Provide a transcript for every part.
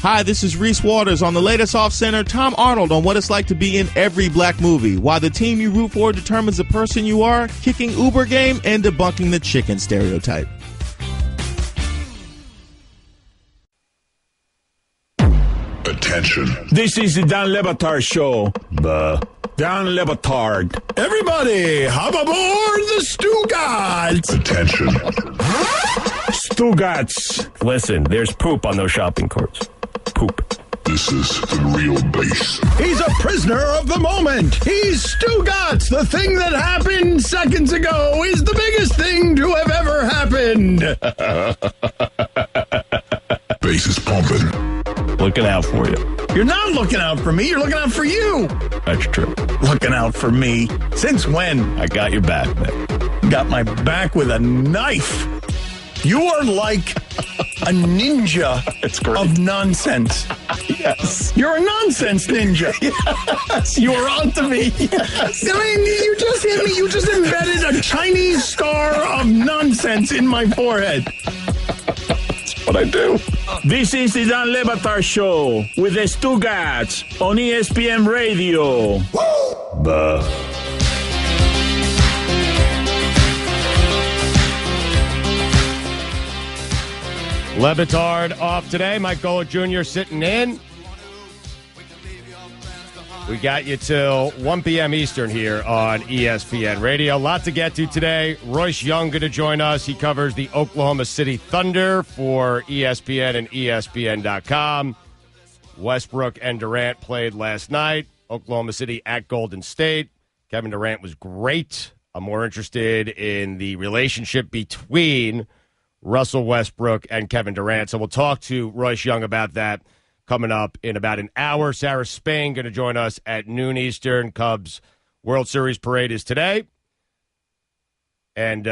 Hi, this is Reese Waters on the latest Off-Center, Tom Arnold on what it's like to be in every black movie. Why the team you root for determines the person you are, kicking Uber game, and debunking the chicken stereotype. Attention. This is the Dan Le Batard Show. Dan Le Batard. Everybody, hop aboard the Stugats. Attention. Stugats. Listen, there's poop on those shopping carts. Poop. This is the real bass. He's a prisoner of the moment. He's Stugats. The thing that happened seconds ago is the biggest thing to have ever happened. Bass is pumping. Looking out for you. You're not looking out for me. You're looking out for you. That's true. Looking out for me. Since when? I got your back, man. Got my back with a knife. You are like a ninja of nonsense. Yes. You're a nonsense ninja. Yes. You were on to me. Yes. I mean, you just hit me. You just embedded a Chinese star of nonsense in my forehead. That's what I do. This is the Dan Le Batard Show with the Stugats on ESPN Radio. Woo! Le Batard off today. Mike Golick Jr. sitting in. We got you till 1 p.m. Eastern here on ESPN Radio. A lot to get to today. Royce Young going to join us. He covers the Oklahoma City Thunder for ESPN and ESPN.com. Westbrook and Durant played last night. Oklahoma City at Golden State. Kevin Durant was great. I'm more interested in the relationship between Russell Westbrook and Kevin Durant. So we'll talk to Royce Young about that coming up in about an hour. Sarah Spain going to join us at noon Eastern. Cubs World Series parade is today. And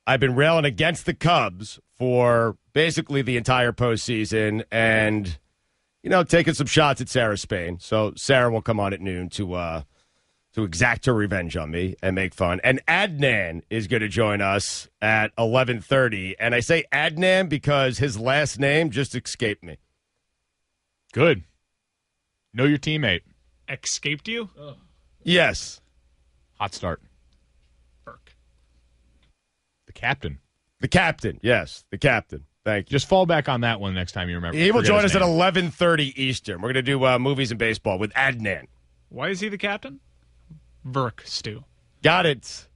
I've been railing against the Cubs for basically the entire postseason and, you know, taking some shots at Sarah Spain. So Sarah will come on at noon to exact her revenge on me and make fun. And Adnan is going to join us at 11:30. And I say Adnan because his last name just escaped me. Good. Know your teammate. Escaped you? Yes. Hot start. Burke. The captain. The captain. Yes, the captain. Thank you. Just fall back on that one next time you remember. He will join us at name. 11:30 Eastern. We're going to do movies and baseball with Adnan. Why is he the captain? Verk, Stu. Got it.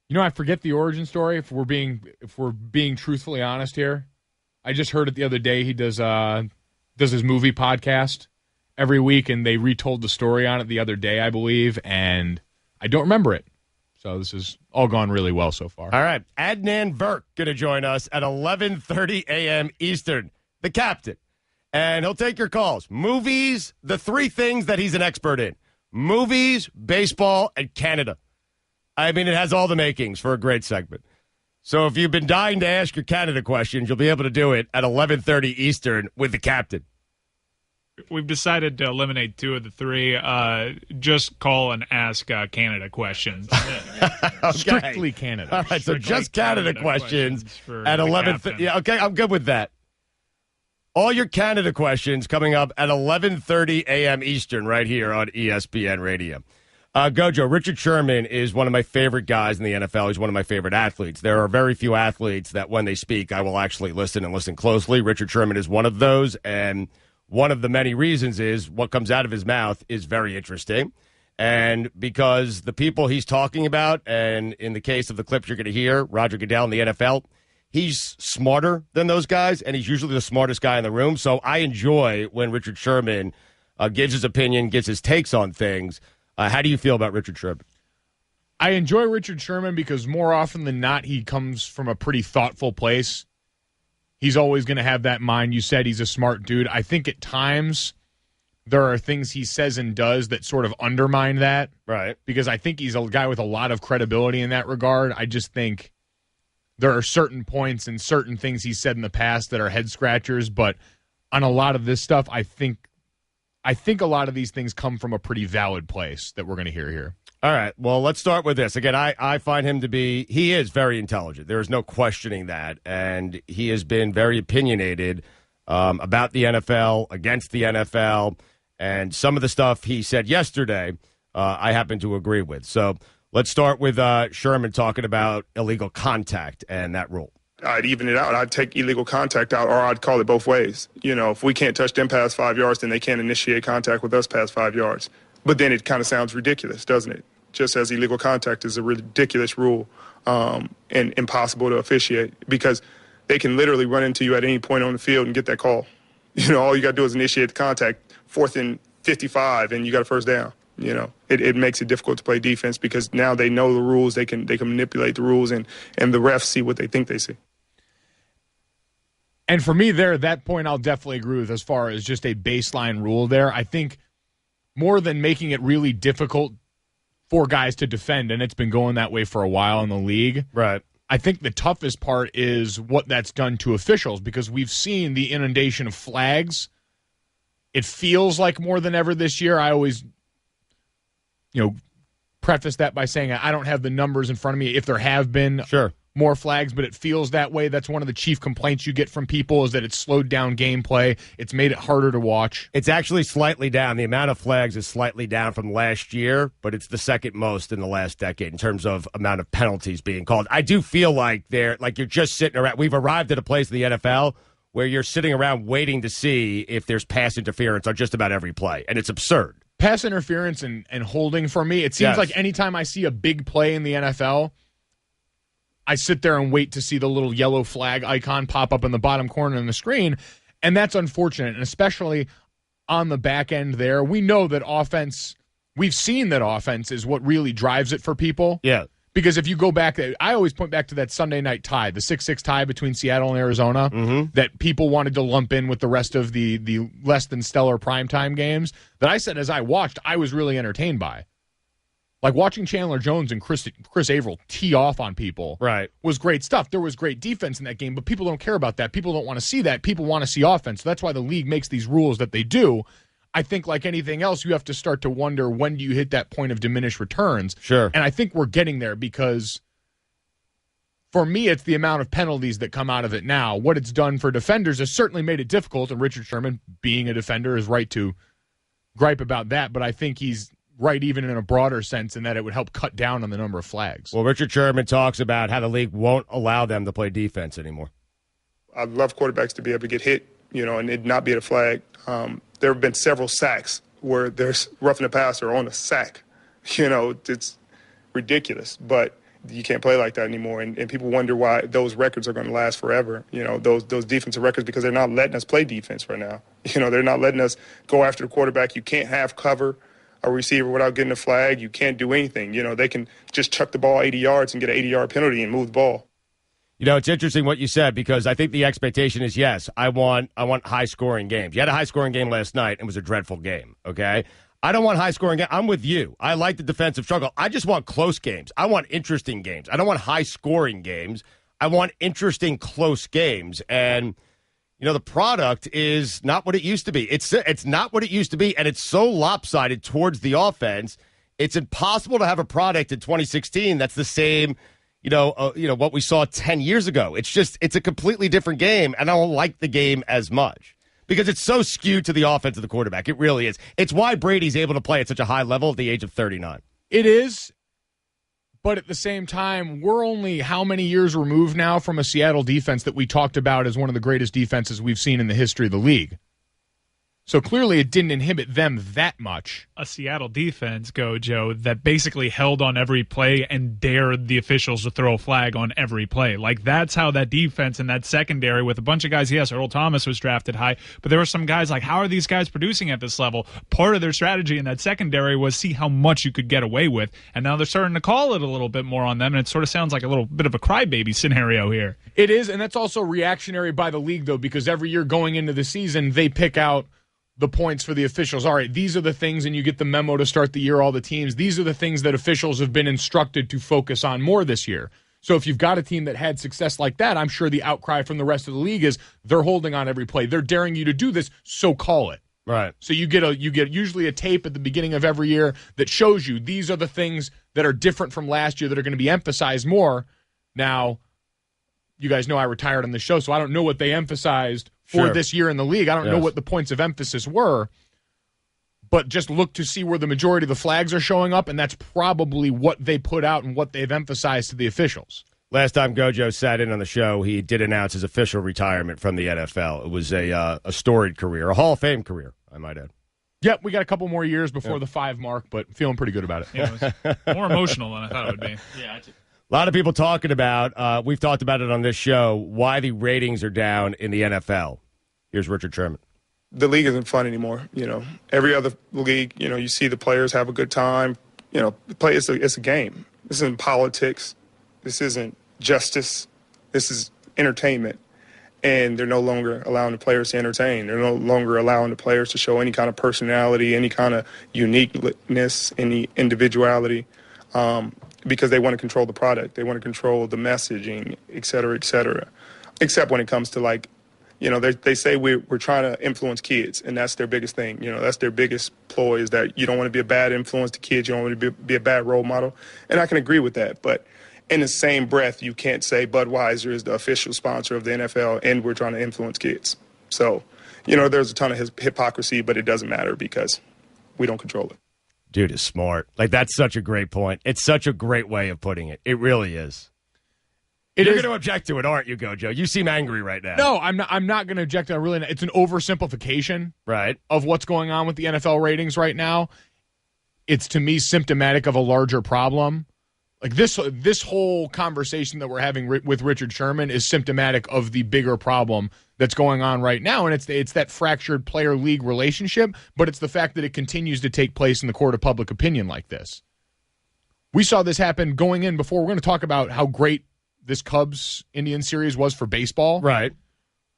You know, I forget the origin story. If we're being truthfully honest here, I just heard it the other day. He does his movie podcast every week, and they retold the story on it the other day, I believe, and I don't remember it. So this has all gone really well so far. All right, Adnan Verk going to join us at 11:30 a.m. Eastern. The captain, and he'll take your calls. Movies, the three things that he's an expert in. Movies, baseball, and Canada. I mean, it has all the makings for a great segment. So if you've been dying to ask your Canada questions, you'll be able to do it at 11:30 Eastern with the captain. We've decided to eliminate two of the three. Just call and ask Canada questions. Okay. Strictly Canada. All right, so just Canada questions for at the 11:30. captain. Yeah, okay, I'm good with that. All your Canada questions coming up at 11:30 a.m. Eastern right here on ESPN Radio. Gojo, Richard Sherman is one of my favorite guys in the NFL. He's one of my favorite athletes. There are very few athletes that when they speak, I will actually listen and listen closely. Richard Sherman is one of those, and one of the many reasons is what comes out of his mouth is very interesting. And because the people he's talking about, and in the case of the clips you're going to hear, Roger Goodell in the NFL, he's smarter than those guys, and he's usually the smartest guy in the room. So I enjoy when Richard Sherman gives his opinion, gives his takes on things. How do you feel about Richard Sherman? I enjoy Richard Sherman because more often than not, he comes from a pretty thoughtful place. He's always going to have that mind. You said he's a smart dude. I think at times there are things he says and does that sort of undermine that. Right. Because I think he's a guy with a lot of credibility in that regard. I just think there are certain points and certain things he's said in the past that are head scratchers, but on a lot of this stuff, I think a lot of these things come from a pretty valid place that we're going to hear here. All right. Well, let's start with this. Again, I find him to be, he is very intelligent. There is no questioning that. And he has been very opinionated about the NFL, against the NFL, and some of the stuff he said yesterday I happen to agree with. So let's start with Sherman talking about illegal contact and that rule. I'd even it out. I'd take illegal contact out, or I'd call it both ways. If we can't touch them past 5 yards, then they can't initiate contact with us past 5 yards. But then it kind of sounds ridiculous, doesn't it? Just as illegal contact is a ridiculous rule and impossible to officiate, because they can literally run into you at any point on the field and get that call. All you got to do is initiate the contact, 4th and 55, and you got a first down. It makes it difficult to play defense because now they know the rules. They can manipulate the rules, and the refs see what they think they see. And for me there, that point I'll definitely agree with as far as just a baseline rule there. I think more than making it really difficult for guys to defend, and it's been going that way for a while in the league. Right. I think the toughest part is what that's done to officials, because we've seen the inundation of flags. It feels like more than ever this year. I always, preface that by saying I don't have the numbers in front of me if there have been more flags, but it feels that way. That's one of the chief complaints you get from people is that it's slowed down gameplay. It's made it harder to watch. It's actually slightly down. The amount of flags is slightly down from last year, but it's the second most in the last decade in terms of amount of penalties being called. I do feel like you're just sitting around. We've arrived at a place in the NFL where you're sitting around waiting to see if there's pass interference on just about every play, and it's absurd. Pass interference and holding for me, it seems like anytime I see a big play in the NFL, I sit there and wait to see the little yellow flag icon pop up in the bottom corner of the screen, and that's unfortunate, and especially on the back end there. We know that offense, we've seen that offense is what really drives it for people. Yeah. Because if you go back, I always point back to that Sunday night tie, the 6-6 tie between Seattle and Arizona, that people wanted to lump in with the rest of the less than stellar primetime games, that I said as I watched, I was really entertained by. Like watching Chandler Jones and Chris Averill tee off on people was great stuff. There was great defense in that game, but people don't care about that. People don't want to see that. People want to see offense. So that's why the league makes these rules that they do. I think like anything else, you have to start to wonder, when do you hit that point of diminished returns? Sure. And I think we're getting there, because for me, it's the amount of penalties that come out of it now. What it's done for defenders has certainly made it difficult, and Richard Sherman, being a defender, is right to gripe about that, but I think he's right even in a broader sense in that it would help cut down on the number of flags. Well, Richard Sherman talks about how the league won't allow them to play defense anymore. I'd love quarterbacks to be able to get hit, and it not be a flag. There have been several sacks where there's roughing the passer on a sack. It's ridiculous, but you can't play like that anymore. And people wonder why those records are going to last forever. Those defensive records, because they're not letting us play defense right now. They're not letting us go after the quarterback. You can't have cover a receiver without getting a flag. You can't do anything. They can just chuck the ball 80 yards and get an 80-yard penalty and move the ball. It's interesting what you said, because I think the expectation is, yes, I want high-scoring games. You had a high-scoring game last night, and it was a dreadful game, okay? I don't want high-scoring games. I'm with you. I like the defensive struggle. I just want close games. I want interesting games. I don't want high-scoring games. I want interesting, close games. And, the product is not what it used to be. It's not what it used to be, and it's so lopsided towards the offense. It's impossible to have a product in 2016 that's the same – what we saw 10 years ago. It's a completely different game, and I don't like the game as much because it's so skewed to the offense of the quarterback. It really is. It's why Brady's able to play at such a high level at the age of 39. It is, but at the same time, we're only how many years removed now from a Seattle defense that we talked about as one of the greatest defenses we've seen in the history of the league. So clearly it didn't inhibit them that much. A Seattle defense, Joe, that basically held on every play and dared the officials to throw a flag on every play. Like, that's how that defense and that secondary with a bunch of guys, yes, Earl Thomas was drafted high, but there were some guys like, how are these guys producing at this level? Part of their strategy in that secondary was see how much you could get away with, and now they're starting to call it a little bit more on them, and it sort of sounds like a little bit of a crybaby scenario here. It is, and that's also reactionary by the league, though, because every year going into the season, they pick out the points for the officials. All right, these are the things, and you get the memo to start the year, all the teams. These are the things that officials have been instructed to focus on more this year. So if you've got a team that had success like that, I'm sure the outcry from the rest of the league is they're holding on every play. They're daring you to do this, so call it. Right. So you get usually a tape at the beginning of every year that shows you these are the things that are different from last year that are going to be emphasized more. Now, you guys know I retired on the show, so I don't know what they emphasized for Sure. this year in the league. I don't know what the points of emphasis were, but just look to see where the majority of the flags are showing up, and that's probably what they put out and what they've emphasized to the officials. Last time Gojo sat in on the show, he did announce his official retirement from the NFL. It was a storied career, a Hall of Fame career, I might add. Yep, we got a couple more years before the 5 mark, but feeling pretty good about it. Yeah, it was more emotional than I thought it would be. Yeah, A lot of people talking about, we've talked about it on this show, why the ratings are down in the NFL. Here's Richard Sherman. The league isn't fun anymore. Every other league, you see the players have a good time. It's a game. This isn't politics. This isn't justice. This is entertainment. And they're no longer allowing the players to entertain. They're no longer allowing the players to show any kind of personality, any kind of uniqueness, any individuality, because they want to control the product. They want to control the messaging, et cetera, except when it comes to they say we're trying to influence kids, and that's their biggest thing. That's their biggest ploy, is that you don't want to be a bad influence to kids. You don't want to be a bad role model. And I can agree with that. But in the same breath, you can't say Budweiser is the official sponsor of the NFL and we're trying to influence kids. So, there's a ton of hypocrisy, but it doesn't matter because we don't control it. Dude is smart. That's such a great point. It's such a great way of putting it. It really is. You're going to object to it, aren't you, Gojo? You seem angry right now. No, I'm not going to object to it. It's an oversimplification of what's going on with the NFL ratings right now. It's, to me, symptomatic of a larger problem. This whole conversation that we're having with Richard Sherman is symptomatic of the bigger problem that's going on right now, and it's that fractured player-league relationship, but it's the fact that it continues to take place in the court of public opinion like this. We saw this happen going in before. We're going to talk about how great this Cubs-Indians series was for baseball. Right.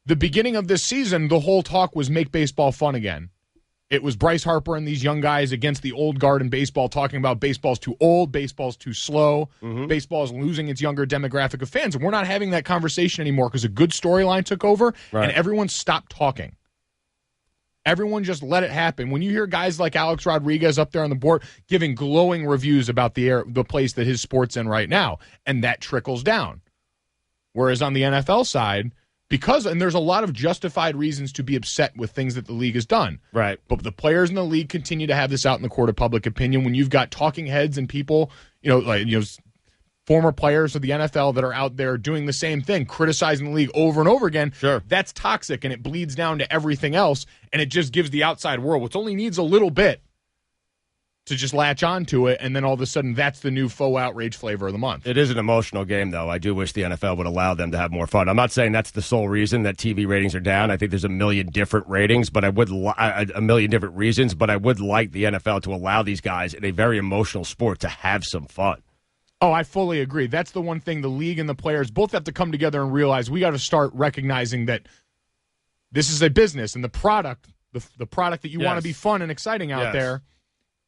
The beginning of this season, the whole talk was make baseball fun again. It was Bryce Harper and these young guys against the old guard in baseball talking about baseball's too old, baseball's too slow, baseball is losing its younger demographic of fans. And we're not having that conversation anymore because a good storyline took over and everyone stopped talking. Everyone just let it happen. When you hear guys like Alex Rodriguez up there on the board giving glowing reviews about the place that his sport's in right now, and that trickles down. Whereas on the NFL side, and there's a lot of justified reasons to be upset with things that the league has done. Right. But the players in the league continue to have this out in the court of public opinion. When you've got talking heads and people, former players of the NFL that are out there doing the same thing, criticizing the league over and over again, that's toxic, and it bleeds down to everything else, and it just gives the outside world, which only needs a little bit to just latch on to it, and then all of a sudden that's the new faux outrage flavor of the month. It is an emotional game, though. I do wish the NFL would allow them to have more fun. I'm not saying that's the sole reason that TV ratings are down. I think there's a million different ratings, but a million different reasons, but I would like the NFL to allow these guys in a very emotional sport to have some fun. Oh, I fully agree. That's the one thing the league and the players both have to come together and realize we got to start recognizing that this is a business, and the product, the product that you want to be fun and exciting out there,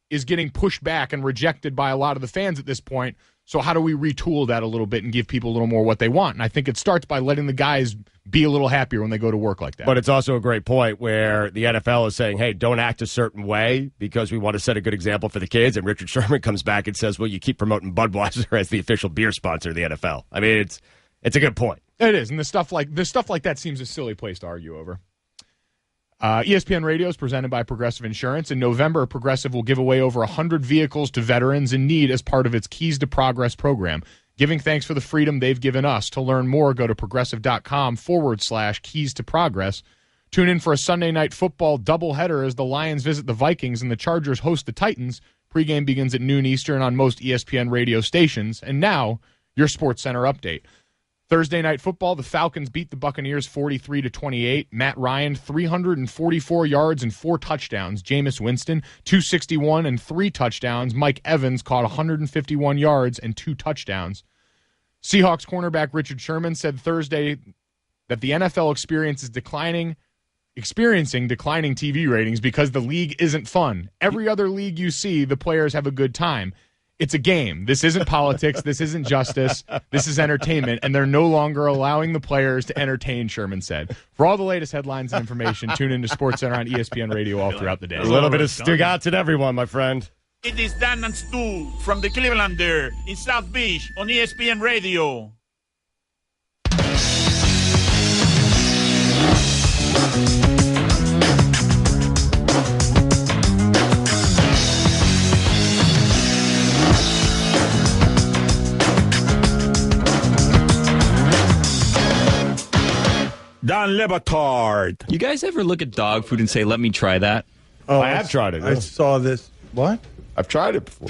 is getting pushed back and rejected by a lot of the fans at this point. So how do we retool that a little bit and give people a little more what they want? And I think it starts by letting the guys be a little happier when they go to work like that. But it's also a great point where the NFL is saying, hey, don't act a certain way because we want to set a good example for the kids. And Richard Sherman comes back and says, well, you keep promoting Budweiser as the official beer sponsor of the NFL. I mean, it's a good point. It is. And the stuff like that seems a silly place to argue over. ESPN Radio is presented by Progressive Insurance. In November, Progressive will give away over 100 vehicles to veterans in need as part of its Keys to Progress program, giving thanks for the freedom they've given us. To learn more, go to progressive.com/keys to progress. Tune in for a Sunday night football doubleheader as the Lions visit the Vikings and the Chargers host the Titans. Pregame begins at noon Eastern on most ESPN radio stations. And now, your SportsCenter update. Thursday night football, the Falcons beat the Buccaneers 43-28. Matt Ryan, 344 yards and 4 touchdowns. Jameis Winston, 261 and 3 touchdowns. Mike Evans caught 151 yards and 2 touchdowns. Seahawks cornerback Richard Sherman said Thursday that the NFL experiencing declining TV ratings because the league isn't fun. Every other league you see, the players have a good time. It's a game. This isn't politics. This isn't justice. This is entertainment, and they're no longer allowing the players to entertain, Sherman said. For all the latest headlines and information, tune into SportsCenter on ESPN Radio all throughout the day. A little bit of Stugats in everyone, my friend. It is Dan and Stu from the Clevelander in South Beach on ESPN Radio. Don Le Batard. You guys ever look at dog food and say, let me try that? Oh, I have tried it. I saw this. What? I've tried it before.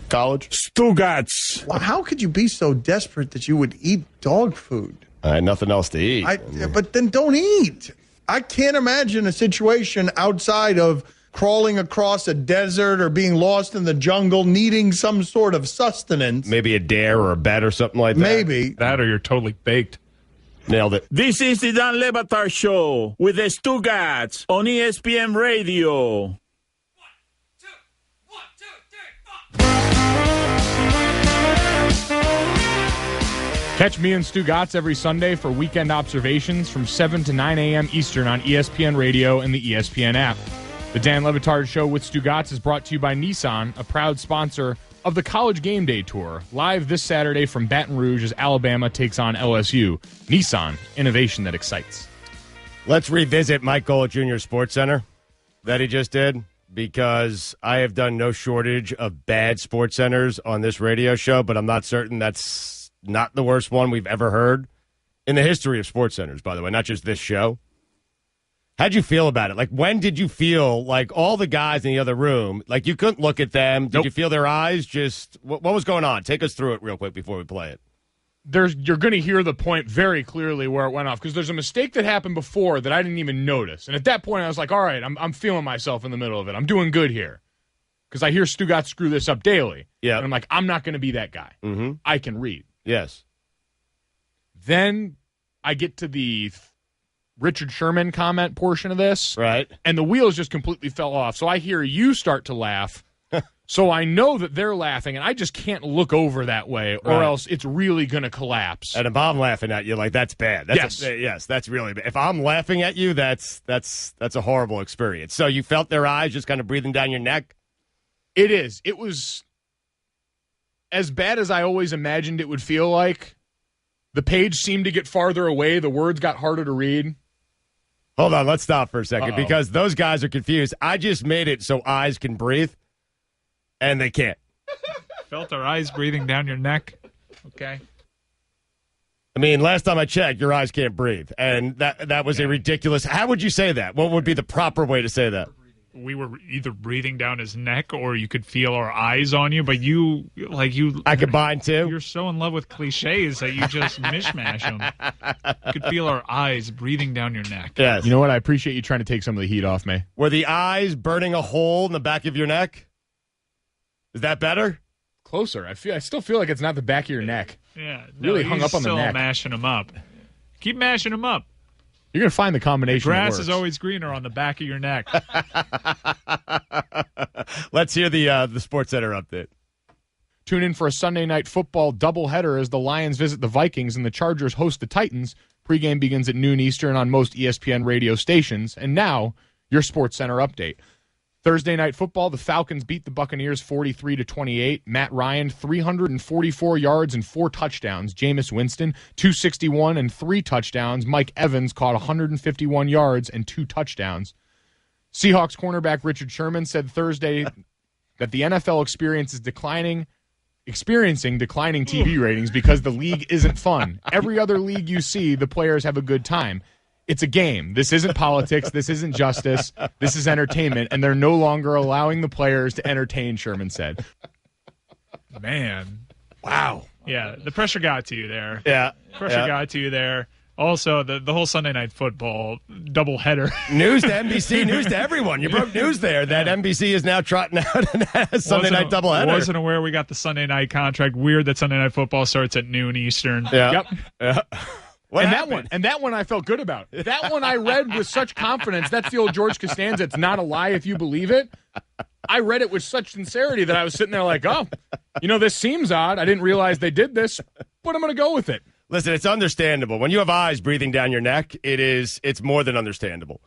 College. Stugats. Well, how could you be so desperate that you would eat dog food? I had nothing else to eat. But then don't eat. I can't imagine a situation outside of crawling across a desert or being lost in the jungle, needing some sort of sustenance. Maybe a dare or a bet or something like that. Maybe. That or you're totally baked. Nailed it. This is the Don Le Batard Show with the Stugats on ESPN Radio. Catch me and Stu Gatz every Sunday for weekend observations from 7 to 9 a.m. Eastern on ESPN Radio and the ESPN app. The Dan Le Batard Show with Stu Gatz is brought to you by Nissan, a proud sponsor of the College Game Day Tour, live this Saturday from Baton Rouge as Alabama takes on LSU. Nissan, innovation that excites. Let's revisit Mike Golick Jr. Sports Center that he just did, because I have done no shortage of bad sports centers on this radio show, but I'm not certain that's not the worst one we've ever heard in the history of sports centers, by the way, not just this show. How'd you feel about it? Like, when did you feel like all the guys in the other room, like you couldn't look at them? Did you feel their eyes just, what was going on? Take us through it real quick before we play it. You're going to hear the point very clearly where it went off, because there's a mistake that happened before that I didn't even notice. And at that point, I was like, all right, I'm feeling myself in the middle of it. I'm doing good here. Because I hear Stu Gatz screw this up daily. Yeah. And I'm like, I'm not going to be that guy. Mm-hmm. I can read. Yes. Then I get to the Richard Sherman comment portion of this. Right. And the wheels just completely fell off. So I hear you start to laugh. So I know that they're laughing, and I just can't look over that way, or else it's really going to collapse. And if I'm laughing at you, like, that's bad. Yes, that's really bad. If I'm laughing at you, that's a horrible experience. So you felt their eyes just kind of breathing down your neck? It is. It was as bad as I always imagined it would feel like. The page seemed to get farther away. The words got harder to read. Hold on, let's stop for a second, because those guys are confused. I just made it so eyes can breathe, and they can't. Felt our eyes breathing down your neck. Okay. I mean, last time I checked, your eyes can't breathe, and that was a ridiculous. How would you say that? What would be the proper way to say that? We were either breathing down his neck, or you could feel our eyes on you, but I combine two. You're so in love with cliches that you just mishmash them. You could feel our eyes breathing down your neck. Yes. You know what? I appreciate you trying to take some of the heat off me. Were the eyes burning a hole in the back of your neck? Is that better? Closer. I still feel like it's not the back of your neck. Yeah. Really hung up on the neck. Still mashing them up. Keep mashing them up. You're going to find the combination. The grass is always greener on the back of your neck. Let's hear the Sports Center update. Tune in for a Sunday night football doubleheader as the Lions visit the Vikings and the Chargers host the Titans. Pregame begins at noon Eastern on most ESPN radio stations. And now, your Sports Center update. Thursday night football, the Falcons beat the Buccaneers 43-28. Matt Ryan, 344 yards and 4 touchdowns. Jameis Winston, 261 and 3 touchdowns. Mike Evans caught 151 yards and 2 touchdowns. Seahawks cornerback Richard Sherman said Thursday that the NFL experiencing declining TV ratings because the league isn't fun. Every other league you see, the players have a good time. It's a game. This isn't politics. This isn't justice. This is entertainment, and they're no longer allowing the players to entertain, Sherman said. Man. Wow. Yeah, the pressure got to you there. Yeah. Pressure got to you there. Also, the whole Sunday night football doubleheader. News to NBC, news to everyone. You broke news there that NBC is now trotting out a Sunday night doubleheader. Wasn't aware we got the Sunday night contract. Weird that Sunday night football starts at noon Eastern. Yeah. Yep. Yeah. That one I felt good about. That one I read with such confidence. That's the old George Costanza. It's not a lie if you believe it. I read it with such sincerity that I was sitting there like, oh, this seems odd. I didn't realize they did this, but I'm going to go with it. Listen, it's understandable. When you have eyes breathing down your neck, it's more than understandable.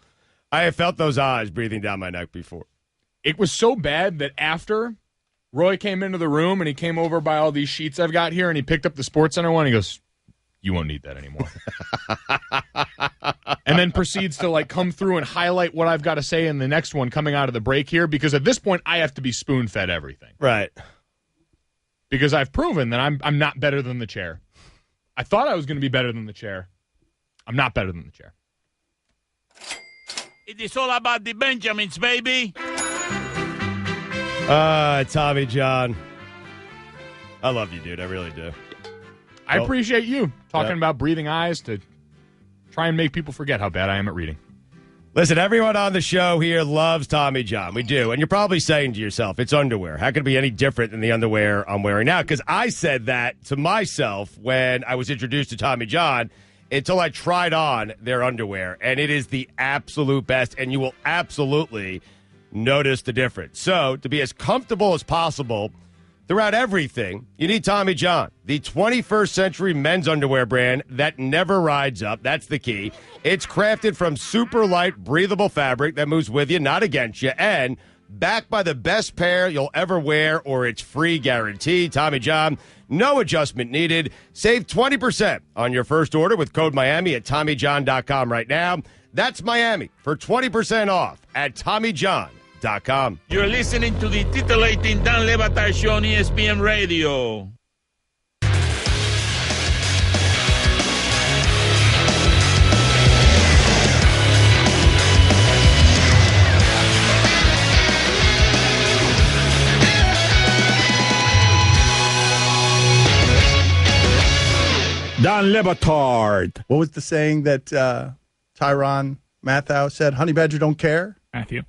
I have felt those eyes breathing down my neck before. It was so bad that after Roy came into the room and he came over by all these sheets I've got here and he picked up the Sports Center one, he goes, you won't need that anymore. And then proceeds to come through and highlight what I've got to say in the next one coming out of the break here, because at this point I have to be spoon-fed everything. Right. Because I've proven that I'm not better than the chair. I thought I was going to be better than the chair. I'm not better than the chair. It is all about the Benjamins, baby. Tommy John. I love you, dude. I really do. I appreciate you talking about breathing eyes to try and make people forget how bad I am at reading. Listen, everyone on the show here loves Tommy John. We do. And you're probably saying to yourself, it's underwear. How could it be any different than the underwear I'm wearing now? Because I said that to myself when I was introduced to Tommy John until I tried on their underwear. And it is the absolute best. And you will absolutely notice the difference. So to be as comfortable as possible throughout everything, you need Tommy John, the 21st century men's underwear brand that never rides up. That's the key. It's crafted from super light, breathable fabric that moves with you, not against you, and backed by the best pair you'll ever wear or its free guarantee. Tommy John, no adjustment needed. Save 20% on your first order with code Miami at TommyJohn.com right now. That's Miami for 20% off at TommyJohn.com. You're listening to the titillating Dan Le Batard Show on ESPN Radio. Dan Le Batard. What was the saying that Tyrann Mathieu said? Honey Badger don't care? Matthew.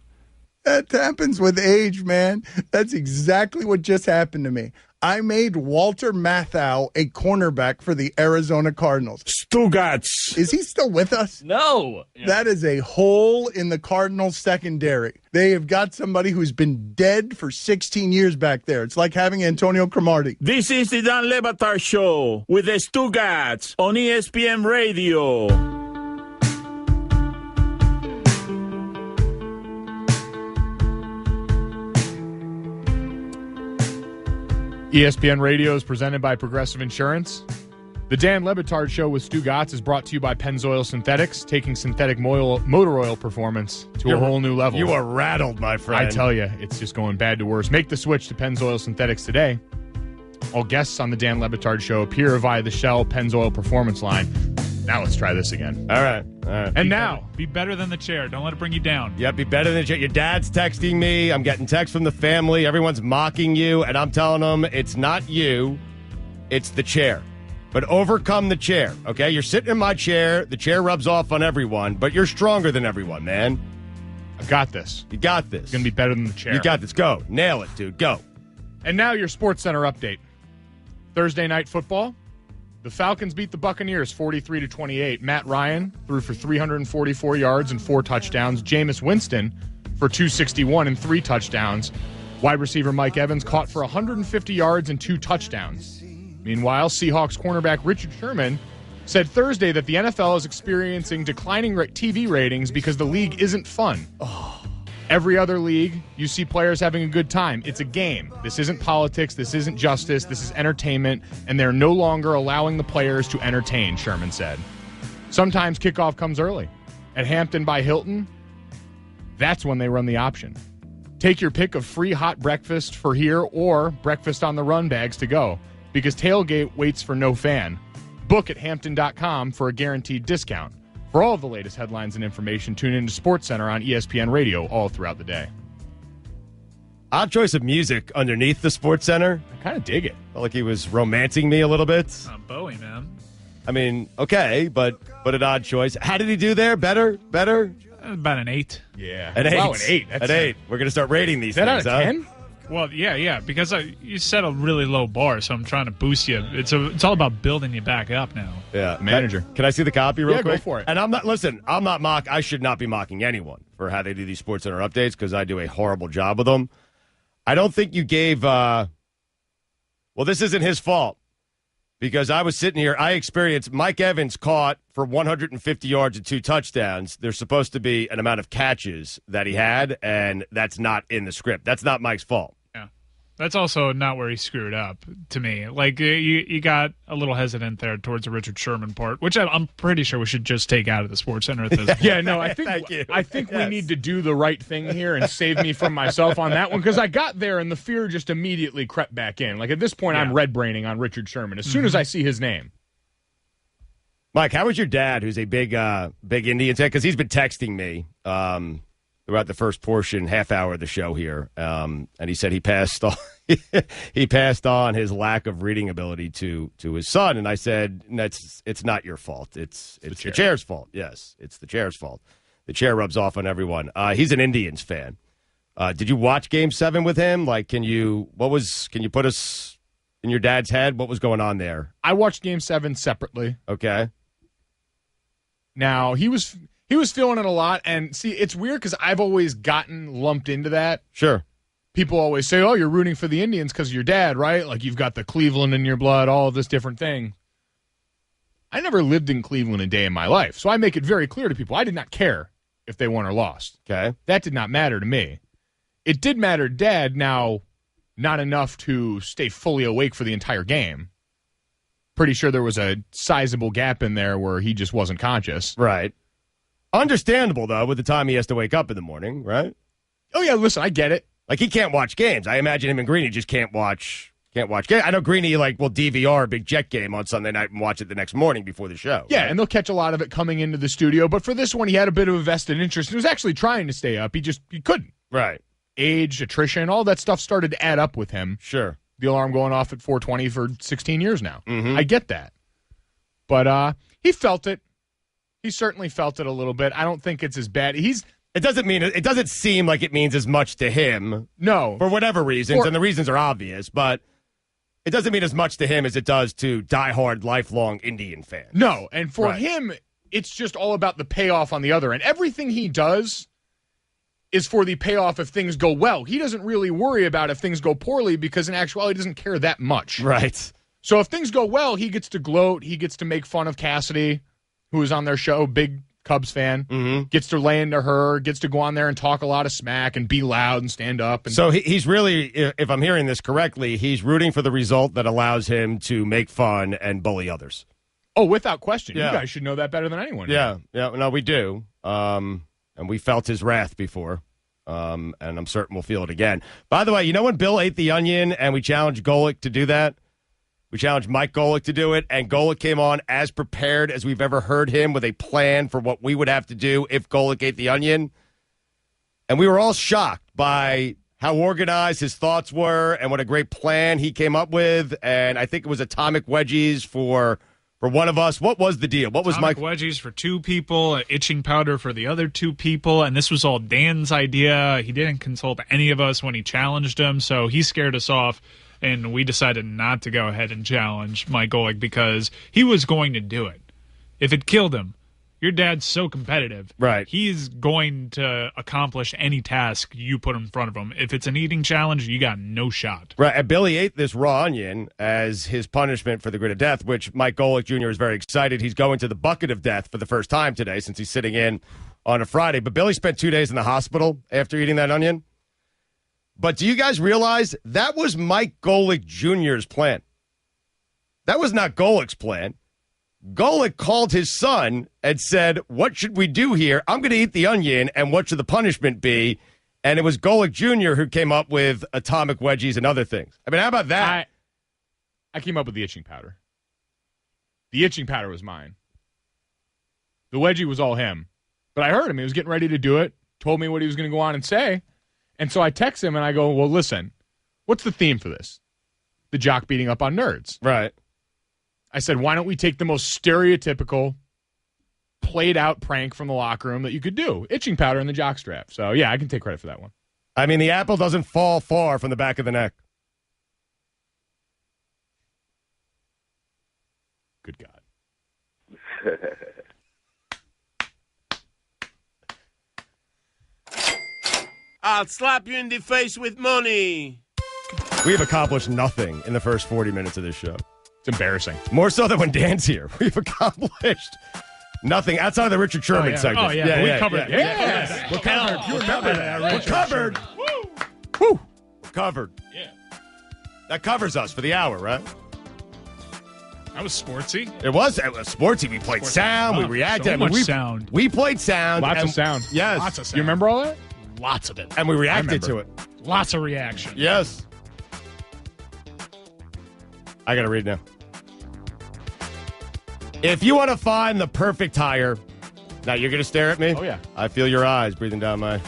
That happens with age, man. That's exactly what just happened to me. I made Walter Matthau a cornerback for the Arizona Cardinals. Stugats. Is he still with us? No. That is a hole in the Cardinals secondary. They have got somebody who's been dead for 16 years back there. It's like having Antonio Cromartie. This is the Dan Le Batard Show with the Stugats on ESPN Radio. ESPN Radio is presented by Progressive Insurance. The Dan Le Batard Show with Stu Gatz is brought to you by Pennzoil Synthetics, taking synthetic motor oil performance to a whole new level. You are rattled, my friend. I tell you, it's just going bad to worse. Make the switch to Pennzoil Synthetics today. All guests on the Dan Le Batard Show appear via the Shell Pennzoil Performance line. Now let's try this again. All right. And now, Be better than the chair. Don't let it bring you down. yeah, be better than your dad's texting me. I'm getting texts from the family. Everyone's mocking you, and I'm telling them it's not you, it's the chair. But overcome the chair, okay? You're sitting in my chair. The chair rubs off on everyone, but you're stronger than everyone, man. I've got this. You got this. It's going to be better than the chair. You got this. Go. Nail it, dude. Go. And now your Sports Center update. Thursday night football. The Falcons beat the Buccaneers 43-28. Matt Ryan threw for 344 yards and 4 touchdowns. Jameis Winston for 261 and 3 touchdowns. Wide receiver Mike Evans caught for 150 yards and 2 touchdowns. Meanwhile, Seahawks cornerback Richard Sherman said Thursday that the NFL is experiencing declining TV ratings because the league isn't fun. Every other league, you see players having a good time. It's a game. This isn't politics. This isn't justice. This is entertainment, and they're no longer allowing the players to entertain, Sherman said. Sometimes kickoff comes early. At Hampton by Hilton, that's when they run the option. Take your pick of free hot breakfast for here or breakfast on the run bags to go, because tailgate waits for no fan. Book at Hampton.com for a guaranteed discount. For all of the latest headlines and information, tune in to SportsCenter on ESPN Radio all throughout the day. Odd choice of music underneath the Sports Center. I kind of dig it. Felt like he was romancing me a little bit. Bowie, man. I mean, okay, but an odd choice. How did he do there? Better? About an 8. Yeah. An 8. Wow, an 8. An 8. We're going to start rating these Is that things, out of huh? 10? Well, yeah, because you set a really low bar, so I'm trying to boost you. It's all about building you back up now. Yeah. Manager. Can I see the copy real Yeah, quick? go for it. And I'm not I should not be mocking anyone for how they do these Sports Center updates because I do a horrible job with them. I don't think you gave, well, this isn't his fault because I was sitting here. I experienced Mike Evans caught for 150 yards and 2 touchdowns. There's supposed to be an amount of catches that he had, and that's not in the script. That's not Mike's fault. Yeah. That's also not where he screwed up, to me. Like, you got a little hesitant there towards the Richard Sherman part, which I'm pretty sure we should just take out of the Sports Center at this point. Yeah, no, I think Thank you. I think Yes. we need to do the right thing here and save me from myself on that one because I got there and the fear just immediately crept back in. Like at this point, I'm red braining on Richard Sherman as soon as I see his name. Mike, how was your dad, who's a big Indians fan? Because he's been texting me throughout the first portion, half hour of the show here, and he said he passed on he passed on his lack of reading ability to his son. And I said, it's not your fault. It's the chair's fault. Yes, it's the chair's fault. The chair rubs off on everyone. He's an Indians fan. Did you watch Game 7 with him? Like, can you put us in your dad's head? What was going on there? I watched Game 7 separately. Okay. Now, he was feeling it a lot, and see, it's weird because I've always gotten lumped into that. Sure. People always say, oh, you're rooting for the Indians because of your dad, right? Like, you've got the Cleveland in your blood, all of this different thing. I never lived in Cleveland a day in my life, so I make it very clear to people, I did not care if they won or lost. Okay. That did not matter to me. It did matter to Dad, now not enough to stay fully awake for the entire game. Pretty sure there was a sizable gap in there where he just wasn't conscious. Right. Understandable, though, with the time he has to wake up in the morning, right? Oh, yeah, listen, I get it. Like, he can't watch games. I imagine him and Greeny just can't watch games. I know Greeny, will DVR a big Jet game on Sunday night and watch it the next morning before the show. Yeah, right? and they'll catch a lot of it coming into the studio. But for this one, he had a bit of a vested interest. He was actually trying to stay up. He couldn't. Right. Age, attrition, all that stuff started to add up with him. Sure. The alarm going off at 4:20 for 16 years now. Mm-hmm. I get that. But he felt it. He certainly felt it a little bit. I don't think it's as bad. It doesn't seem like it means as much to him. No. For whatever reasons, and the reasons are obvious, but it doesn't mean as much to him as it does to diehard, lifelong Indian fans. No, and for him, it's just all about the payoff on the other end. Everything he does is for the payoff if things go well. He doesn't really worry about if things go poorly because in actuality, he doesn't care that much. Right. So if things go well, he gets to gloat. He gets to make fun of Cassidy, who is on their show, big Cubs fan, gets to lay into her, gets to go on there and talk a lot of smack and be loud and stand up. And so he's really, if I'm hearing this correctly, he's rooting for the result that allows him to make fun and bully others. Oh, without question. Yeah. You guys should know that better than anyone. Yeah, no, we do. And we felt his wrath before, and I'm certain we'll feel it again. By the way, you know when Bill ate the onion and we challenged Golick to do that? We challenged Mike Golick to do it, and Golick came on as prepared as we've ever heard him with a plan for what we would have to do if Golick ate the onion. And we were all shocked by how organized his thoughts were and what a great plan he came up with. And I think it was atomic wedgies for one of us. What was the deal? What was Mike? Wedgies for two people, itching powder for the other two people, and this was all Dan's idea. He didn't consult any of us when he challenged him, so he scared us off. And we decided not to go ahead and challenge Mike Golick because he was going to do it. If it killed him, your dad's so competitive. Right. He's going to accomplish any task you put in front of him. If it's an eating challenge, you got no shot. Right. And Billy ate this raw onion as his punishment for the grid of death, which Mike Golick Jr. is very excited. He's going to the bucket of death for the first time today since he's sitting in on a Friday. But Billy spent 2 days in the hospital after eating that onion. But do you guys realize that was Mike Golick Jr.'s plan? That was not Golick's plan. Golick called his son and said, what should we do here? I'm going to eat the onion, and what should the punishment be? And it was Golick Jr. who came up with atomic wedgies and other things. I mean, how about that? I came up with the itching powder. The itching powder was mine. The wedgie was all him. But I heard him. He was getting ready to do it, told me what he was going to go on and say. And so I text him and I go, well, listen, what's the theme for this? The jock beating up on nerds. Right. I said, why don't we take the most stereotypical, played out prank from the locker room that you could do? Itching powder in the jock strap. So, yeah, I can take credit for that one. I mean, the apple doesn't fall far from the back of the neck. Good God. I'll slap you in the face with money. We have accomplished nothing in the first 40 minutes of this show. It's embarrassing. More so than when Dan's here. We've accomplished nothing outside of the Richard Sherman segment. Oh, yeah. We covered it. Yes. We're covered. You remember that, We're Richard covered. Woo. Woo. We're covered. Yeah. That covers us for the hour, right? That was sportsy. It was sportsy. We played sound. We reacted. So much sound. We played sound. Lots of sound. Yes. Lots of sound. You remember all that? Lots of it. And we reacted to it. Lots of reaction. Yes. I got to read now. If you want to find the perfect hire, now you're going to stare at me? Oh, yeah. I feel your eyes breathing down my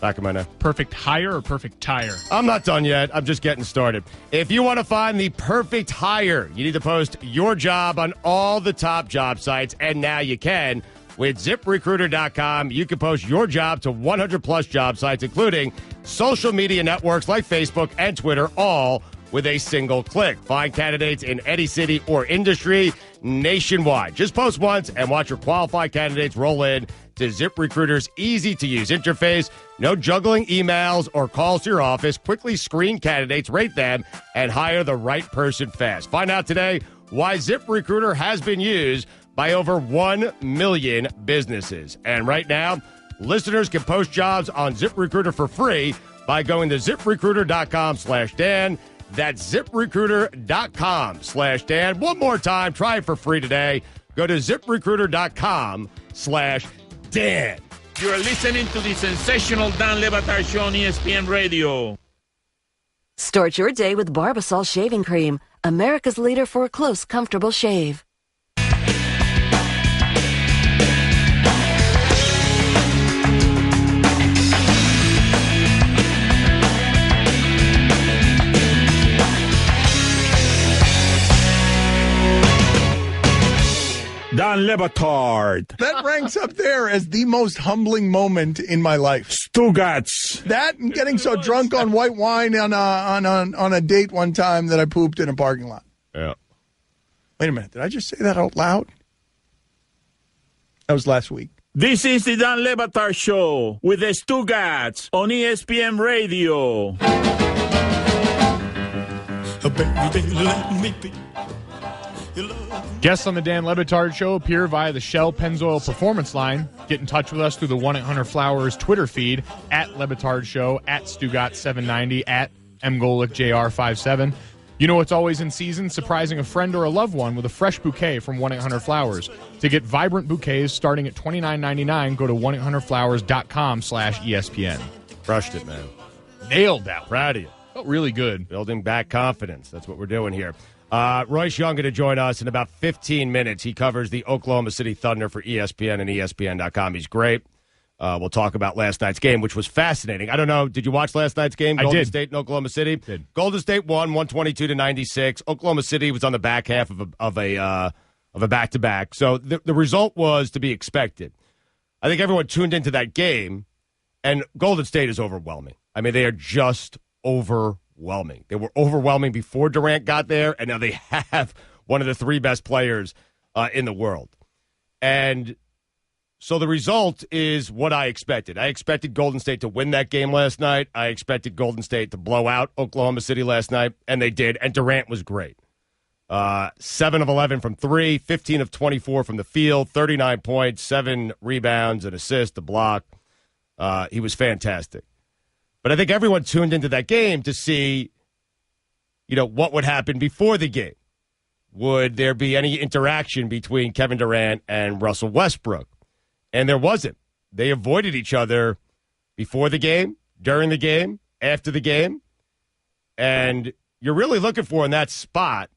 back of my neck. Perfect hire or perfect tire? I'm not done yet. I'm just getting started. If you want to find the perfect hire, you need to post your job on all the top job sites, and now you can. With ZipRecruiter.com, you can post your job to 100-plus job sites, including social media networks like Facebook and Twitter, all with a single click. Find candidates in any city or industry nationwide. Just post once and watch your qualified candidates roll in to ZipRecruiter's easy-to-use interface. No juggling emails or calls to your office. Quickly screen candidates, rate them, and hire the right person fast. Find out today why ZipRecruiter has been used by over 1 million businesses. And right now, listeners can post jobs on ZipRecruiter for free by going to ZipRecruiter.com/Dan. That's ZipRecruiter.com/Dan. One more time, try it for free today. Go to ZipRecruiter.com/Dan. You're listening to the sensational Dan Le Batard Show on ESPN Radio. Start your day with Barbasol Shaving Cream, America's leader for a close, comfortable shave. Dan Le Batard. That ranks up there as the most humbling moment in my life. Stugats. That and getting so drunk on white wine on a date one time that I pooped in a parking lot. Yeah. Wait a minute. Did I just say that out loud? That was last week. This is the Dan Le Batard Show with the Stugats on ESPN Radio. Guests on the Dan Le Batard Show appear via the Shell Pennzoil Performance Line. Get in touch with us through the 1-800-Flowers Twitter feed, at Le Batard Show, at Stugat790, at MGolickJR57. You know what's always in season? Surprising a friend or a loved one with a fresh bouquet from 1-800-Flowers. To get vibrant bouquets starting at $29.99, go to 1-800-Flowers.com/ESPN. Crushed it, man. Nailed that. Proud of you. Felt really good. Building back confidence. That's what we're doing here. Royce Young going to join us in about 15 minutes. He covers the Oklahoma City Thunder for ESPN and ESPN.com. He's great. We'll talk about last night's game, which was fascinating. I don't know. Did you watch last night's game? Golden State and Oklahoma City? Did. Golden State won 122-96. Oklahoma City was on the back half of a back-to-back. So the result was to be expected. I think everyone tuned into that game, and Golden State is overwhelming. I mean, they are just overwhelming. They were overwhelming before Durant got there, and now they have one of the three best players in the world. And so the result is what I expected. I expected Golden State to win that game last night. I expected Golden State to blow out Oklahoma City last night, and they did. And Durant was great. 7 of 11 from 3, 15 of 24 from the field, 39 points, 7 rebounds, an assist, a block. He was fantastic. But I think everyone tuned into that game to see, what would happen before the game. Would there be any interaction between Kevin Durant and Russell Westbrook? And there wasn't. They avoided each other before the game, during the game, after the game. And you're really looking for in that spot,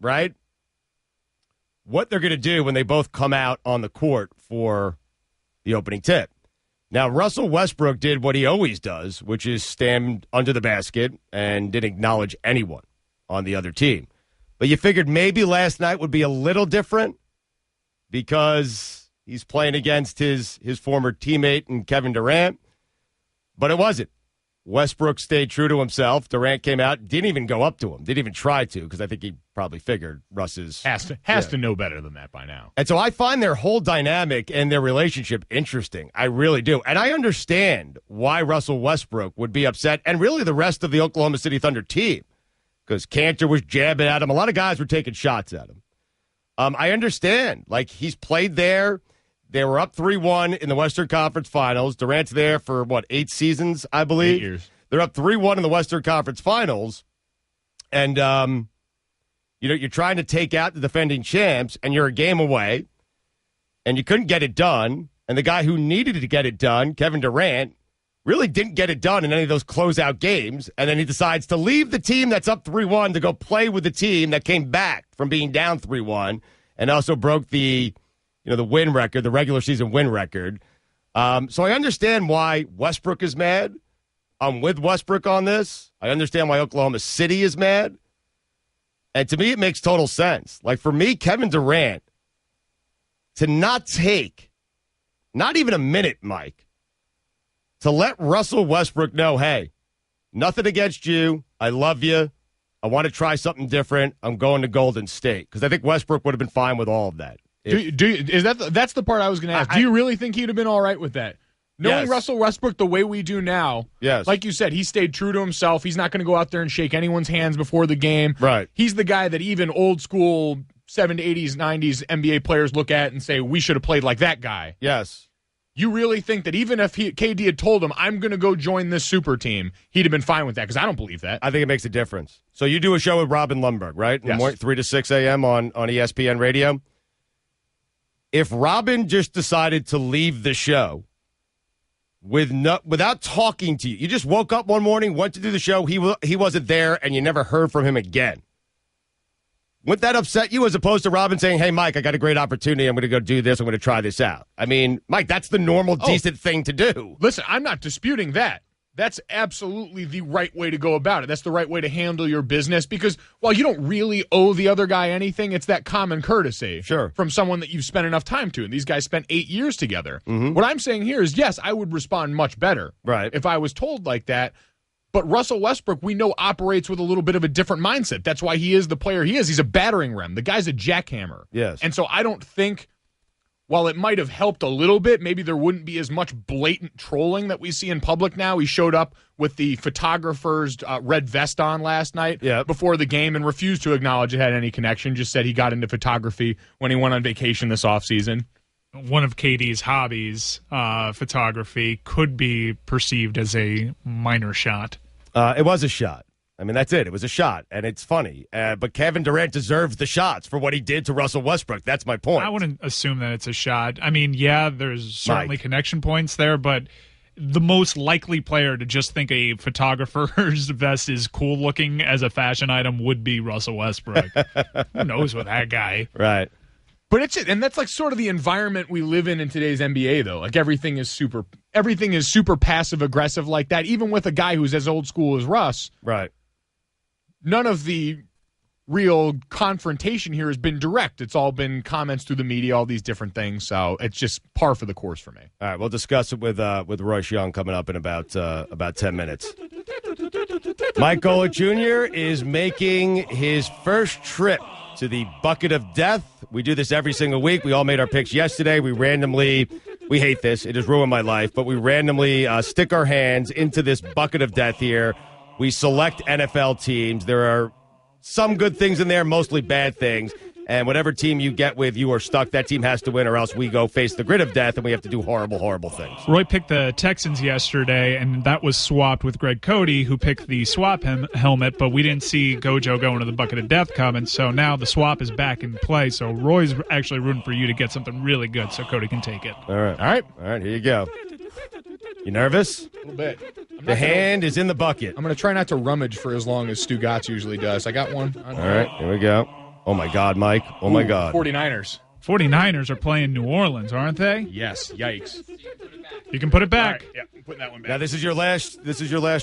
right, what they're going to do when they both come out on the court for the opening tip. Now, Russell Westbrook did what he always does, which is stand under the basket and didn't acknowledge anyone on the other team. But you figured maybe last night would be a little different because he's playing against his former teammate and Kevin Durant. But it wasn't. Westbrook stayed true to himself. Durant came out, didn't even go up to him, didn't even try to, because I think he probably figured Russ has to know better than that by now. And so I find their whole dynamic and their relationship interesting. I really do. And I understand why Russell Westbrook would be upset, and really the rest of the Oklahoma City Thunder team, because Cantor was jabbing at him. A lot of guys were taking shots at him. I understand. Like, he's played there. They were up 3-1 in the Western Conference Finals. Durant's there for, 8 seasons, I believe? 8 years. They're up 3-1 in the Western Conference Finals. And, you're trying to take out the defending champs, and you're a game away, and you couldn't get it done. And the guy who needed to get it done, Kevin Durant, really didn't get it done in any of those closeout games, and then he decides to leave the team that's up 3-1 to go play with the team that came back from being down 3-1 and also broke the win record, the regular season win record. So I understand why Westbrook is mad. I'm with Westbrook on this. I understand why Oklahoma City is mad. And to me, it makes total sense. Like, for me, Kevin Durant, to not take, not even a minute, Mike, to let Russell Westbrook know, hey, nothing against you. I love you. I want to try something different. I'm going to Golden State. Because I think Westbrook would have been fine with all of that. That's the part I was going to ask. Do you really think he'd have been all right with that? Knowing Yes. Russell Westbrook the way we do now, Yes. like you said, he stayed true to himself. He's not going to go out there and shake anyone's hands before the game. Right. He's the guy that even old school 70s, 80s, 90s NBA players look at and say, we should have played like that guy. Yes. You really think that even if KD had told him, I'm going to go join this super team, he'd have been fine with that? Because I don't believe that. I think it makes a difference. So you do a show with Robin Lundberg, right? In the Yes. morning, 3 to 6 a.m. on ESPN Radio. If Robin just decided to leave the show without talking to you, you just woke up one morning, went to do the show, he wasn't there, and you never heard from him again, wouldn't that upset you as opposed to Robin saying, hey, Mike, I got a great opportunity. I'm going to go do this. I'm going to try this out. I mean, Mike, that's the normal, decent thing to do. Listen, I'm not disputing that. That's absolutely the right way to go about it. That's the right way to handle your business because while you don't really owe the other guy anything, it's that common courtesy from someone that you've spent enough time to. And these guys spent 8 years together. What I'm saying here is, yes, I would respond much better if I was told like that. But Russell Westbrook, we know, operates with a little bit of a different mindset. That's why he is the player he is. He's a battering ram. The guy's a jackhammer. Yes. And so I don't think, while it might have helped a little bit, maybe there wouldn't be as much blatant trolling that we see in public now. He showed up with the photographer's red vest on last night before the game and refused to acknowledge it had any connection, just said he got into photography when he went on vacation this offseason. One of KD's hobbies, photography, could be perceived as a minor shot. It was a shot. I mean, that's it. It was a shot, and it's funny. But Kevin Durant deserves the shots for what he did to Russell Westbrook. That's my point. I wouldn't assume that it's a shot. I mean, yeah, there's certainly connection points there, but the most likely player to just think a photographer's vest is cool looking as a fashion item would be Russell Westbrook. Who knows with that guy? Right. But it's and that's like sort of the environment we live in today's NBA, though. Like everything is super passive aggressive like that. Even with a guy who's as old school as Russ, right? None of the real confrontation here has been direct. It's all been comments through the media, all these different things. So it's just par for the course for me. All right, we'll discuss it with Royce Young coming up in about 10 minutes. Mike Golick Jr. is making his first trip to the Bucket of Death. We do this every single week. We all made our picks yesterday. We hate this. It has ruined my life, but we randomly stick our hands into this Bucket of Death here. We select NFL teams. There are some good things in there, mostly bad things. And whatever team you get with, you are stuck. That team has to win, or else we go face the grid of death, and we have to do horrible, horrible things. Roy picked the Texans yesterday, and that was swapped with Greg Cody, who picked the swap helmet, but we didn't see Gojo go into the Bucket of Death coming, so now the swap is back in play. So Roy's actually rooting for you to get something really good so Cody can take it. All right, here you go. You nervous? A little bit. The hand is in the bucket. I'm going to try not to rummage for as long as Stu Gatz usually does. I got one. All right, here we go. Oh, my God, Mike. Oh, my God. 49ers. 49ers are playing New Orleans, aren't they? Yes. Yikes. You can put it back. Right. Yeah, I'm putting that one back. Now, this is your last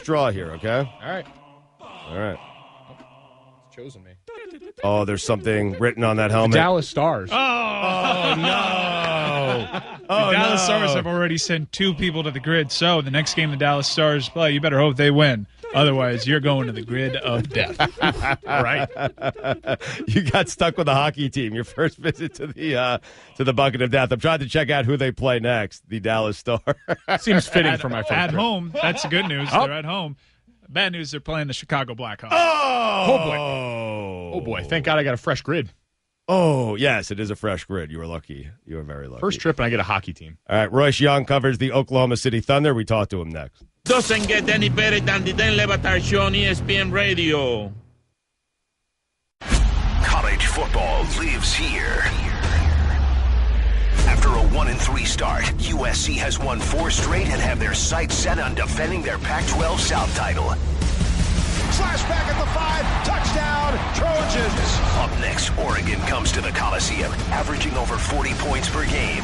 draw here, okay? All right. It's chosen me. Oh, there's something written on that helmet. The Dallas Stars. Oh, no. The Dallas Stars have already sent 2 people to the grid, so the next game the Dallas Stars play, you better hope they win. Otherwise, you're going to the grid of death. All right. You got stuck with the hockey team. Your first visit to the Bucket of Death. I'm trying to check out who they play next. The Dallas Stars. Seems fitting for my first At trip. home. That's the good news. They're at home. Bad news, they're playing the Chicago Blackhawks. Oh boy. Thank God I got a fresh grid. Oh, yes, it is a fresh grid. You were lucky. You were very lucky. First trip, and I get a hockey team. All right, Royce Young covers the Oklahoma City Thunder. We talk to him next. Doesn't get any better than the Dan Le Batard Show on ESPN Radio. College football lives here. After a 1-3 start, USC USC has won 4 straight and have their sights set on defending their Pac-12 South title. Slash back at the 5, touchdown, Trojans. Up next, Oregon comes to the Coliseum, averaging over 40 points per game.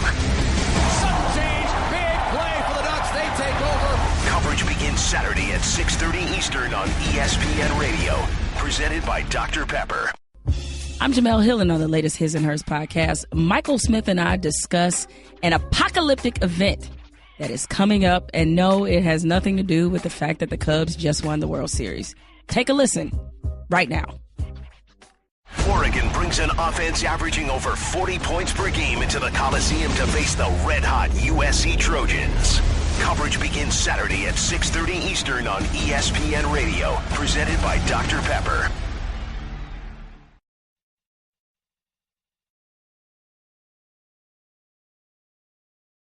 Sudden change, big play for the Ducks, they take over. Coverage begins Saturday at 6:30 Eastern on ESPN Radio, presented by Dr. Pepper. I'm Jamel Hill, and on the latest His and Hers podcast, Michael Smith and I discuss an apocalyptic event that is coming up, and no, it has nothing to do with the fact that the Cubs just won the World Series. Take a listen right now. Oregon brings an offense averaging over 40 points per game into the Coliseum to face the red-hot USC Trojans. Coverage begins Saturday at 6:30 Eastern on ESPN Radio, presented by Dr. Pepper.